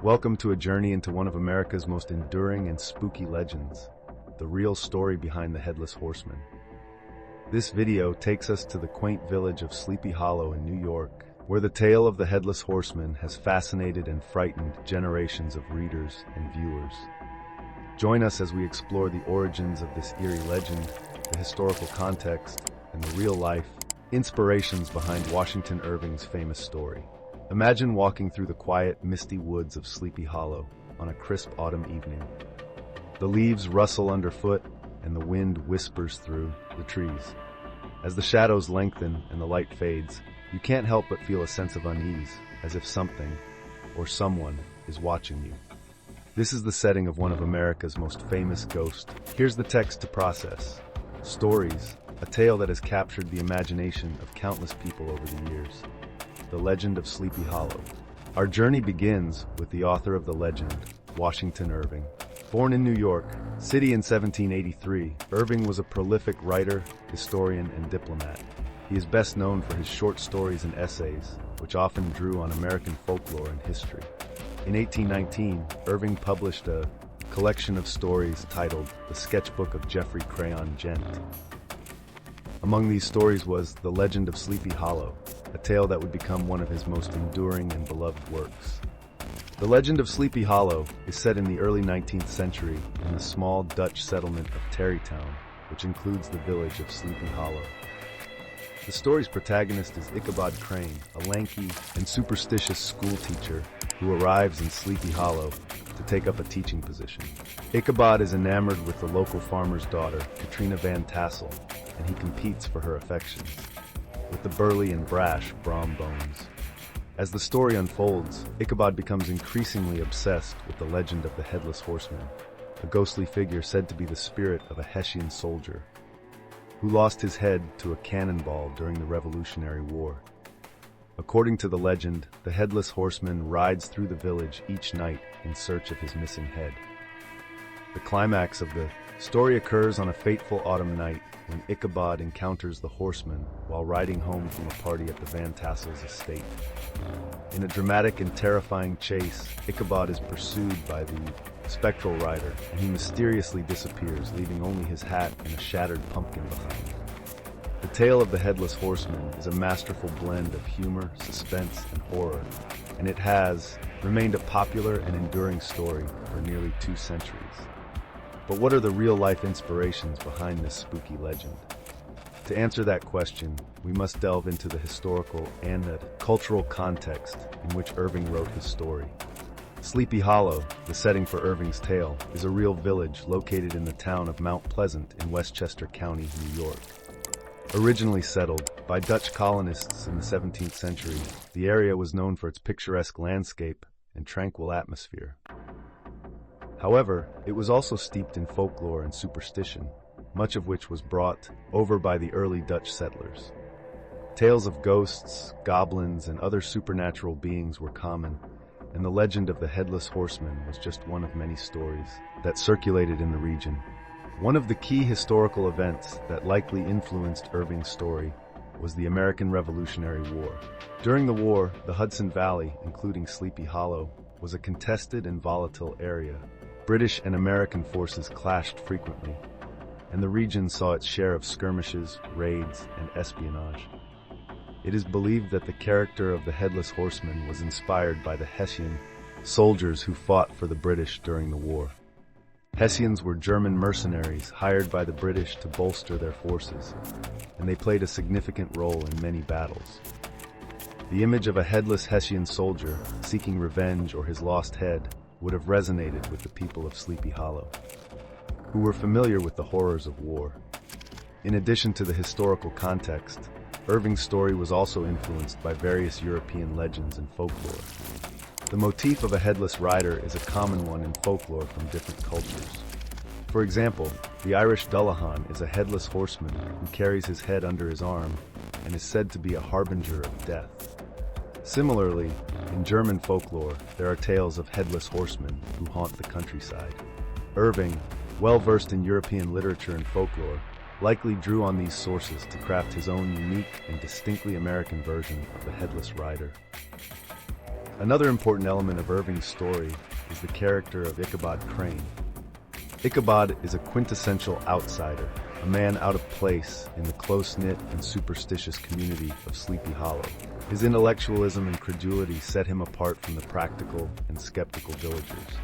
Welcome to a journey into one of America's most enduring and spooky legends, the real story behind the Headless Horseman. This video takes us to the quaint village of Sleepy Hollow in New York, where the tale of the Headless Horseman has fascinated and frightened generations of readers and viewers. Join us as we explore the origins of this eerie legend, the historical context, and the real-life inspirations behind Washington Irving's famous story. Imagine walking through the quiet, misty woods of Sleepy Hollow on a crisp autumn evening. The leaves rustle underfoot, and the wind whispers through the trees. As the shadows lengthen and the light fades, you can't help but feel a sense of unease, as if something or someone is watching you. This is the setting of one of America's most famous ghosts. Here's the text to process. Stories, a tale that has captured the imagination of countless people over the years. The Legend of Sleepy Hollow. Our journey begins with the author of the legend, Washington Irving. Born in New York City in 1783, Irving was a prolific writer, historian, and diplomat. He is best known for his short stories and essays, which often drew on American folklore and history. In 1819, Irving published a collection of stories titled The Sketchbook of Geoffrey Crayon Gent. Among these stories was The Legend of Sleepy Hollow, a tale that would become one of his most enduring and beloved works. The Legend of Sleepy Hollow is set in the early 19th century in the small Dutch settlement of Tarrytown, which includes the village of Sleepy Hollow. The story's protagonist is Ichabod Crane, a lanky and superstitious schoolteacher who arrives in Sleepy Hollow to take up a teaching position. Ichabod is enamored with the local farmer's daughter, Katrina Van Tassel, and he competes for her affections with the burly and brash Brom Bones. As the story unfolds, Ichabod becomes increasingly obsessed with the legend of the Headless Horseman, a ghostly figure said to be the spirit of a Hessian soldier who lost his head to a cannonball during the Revolutionary War. According to the legend, the Headless Horseman rides through the village each night in search of his missing head. The climax of the story occurs on a fateful autumn night when Ichabod encounters the horseman while riding home from a party at the Van Tassels' estate. In a dramatic and terrifying chase, Ichabod is pursued by the spectral rider, and he mysteriously disappears, leaving only his hat and a shattered pumpkin behind. The tale of the Headless Horseman is a masterful blend of humor, suspense, and horror, and it has remained a popular and enduring story for nearly 2 centuries. But what are the real-life inspirations behind this spooky legend? To answer that question, we must delve into the historical and the cultural context in which Irving wrote his story. Sleepy Hollow, the setting for Irving's tale, is a real village located in the town of Mount Pleasant in Westchester County, New York. Originally settled by Dutch colonists in the 17th century, the area was known for its picturesque landscape and tranquil atmosphere. However, it was also steeped in folklore and superstition, much of which was brought over by the early Dutch settlers. Tales of ghosts, goblins, and other supernatural beings were common, and the legend of the Headless Horseman was just one of many stories that circulated in the region. One of the key historical events that likely influenced Irving's story was the American Revolutionary War. During the war, the Hudson Valley, including Sleepy Hollow, was a contested and volatile area. British and American forces clashed frequently, and the region saw its share of skirmishes, raids, and espionage. It is believed that the character of the Headless Horseman was inspired by the Hessian soldiers who fought for the British during the war. Hessians were German mercenaries hired by the British to bolster their forces, and they played a significant role in many battles. The image of a headless Hessian soldier seeking revenge or his lost head would have resonated with the people of Sleepy Hollow, who were familiar with the horrors of war. In addition to the historical context, Irving's story was also influenced by various European legends and folklore. The motif of a headless rider is a common one in folklore from different cultures. For example, the Irish Dullahan is a headless horseman who carries his head under his arm and is said to be a harbinger of death. Similarly, in German folklore, there are tales of headless horsemen who haunt the countryside. Irving, well-versed in European literature and folklore, likely drew on these sources to craft his own unique and distinctly American version of the Headless Rider. Another important element of Irving's story is the character of Ichabod Crane. Ichabod is a quintessential outsider, a man out of place in the close-knit and superstitious community of Sleepy Hollow. His intellectualism and credulity set him apart from the practical and skeptical villagers.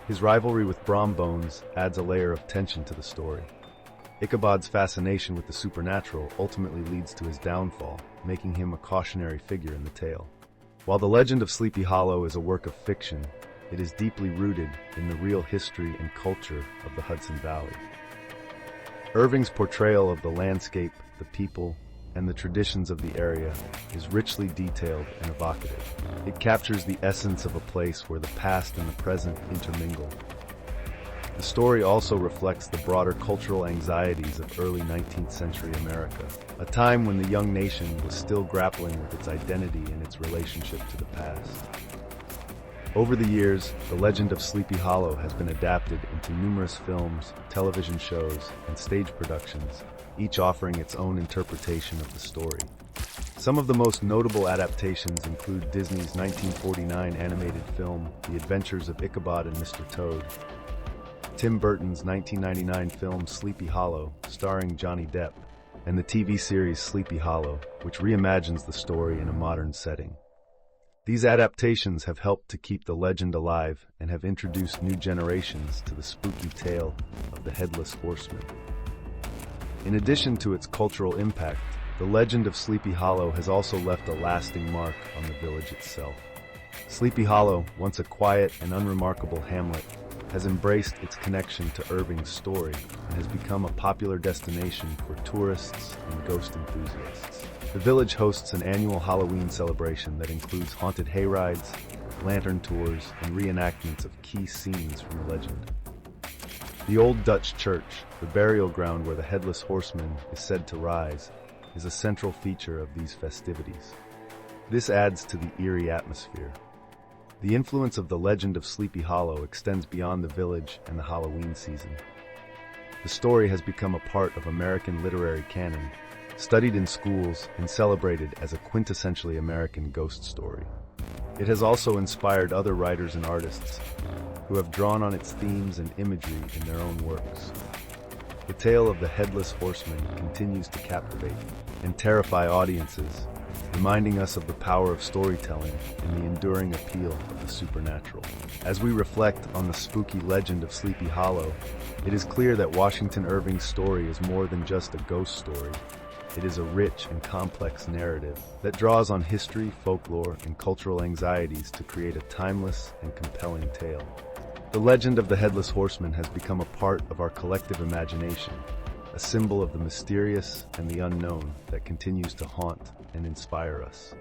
His rivalry with Brom Bones adds a layer of tension to the story. Ichabod's fascination with the supernatural ultimately leads to his downfall, making him a cautionary figure in the tale. While the legend of Sleepy Hollow is a work of fiction, it is deeply rooted in the real history and culture of the Hudson Valley. Irving's portrayal of the landscape, the people, and the traditions of the area is richly detailed and evocative. It captures the essence of a place where the past and the present intermingle. The story also reflects the broader cultural anxieties of early 19th century America, a time when the young nation was still grappling with its identity and its relationship to the past. Over the years, the legend of Sleepy Hollow has been adapted into numerous films, television shows, and stage productions, each offering its own interpretation of the story. Some of the most notable adaptations include Disney's 1949 animated film, The Adventures of Ichabod and Mr. Toad, Tim Burton's 1999 film Sleepy Hollow, starring Johnny Depp, and the TV series Sleepy Hollow, which reimagines the story in a modern setting. These adaptations have helped to keep the legend alive and have introduced new generations to the spooky tale of the Headless Horseman. In addition to its cultural impact, the legend of Sleepy Hollow has also left a lasting mark on the village itself. Sleepy Hollow, once a quiet and unremarkable hamlet, has embraced its connection to Irving's story and has become a popular destination for tourists and ghost enthusiasts. The village hosts an annual Halloween celebration that includes haunted hayrides, lantern tours, and reenactments of key scenes from the legend. The Old Dutch Church, the burial ground where the Headless Horseman is said to rise, is a central feature of these festivities. This adds to the eerie atmosphere. The influence of the legend of Sleepy Hollow extends beyond the village and the Halloween season. The story has become a part of American literary canon, studied in schools and celebrated as a quintessentially American ghost story. It has also inspired other writers and artists who have drawn on its themes and imagery in their own works. The tale of the Headless Horseman continues to captivate and terrify audiences, reminding us of the power of storytelling and the enduring appeal of the supernatural. As we reflect on the spooky legend of Sleepy Hollow, it is clear that Washington Irving's story is more than just a ghost story. It is a rich and complex narrative that draws on history, folklore, and cultural anxieties to create a timeless and compelling tale. The legend of the Headless Horseman has become a part of our collective imagination, a symbol of the mysterious and the unknown that continues to haunt and inspire us.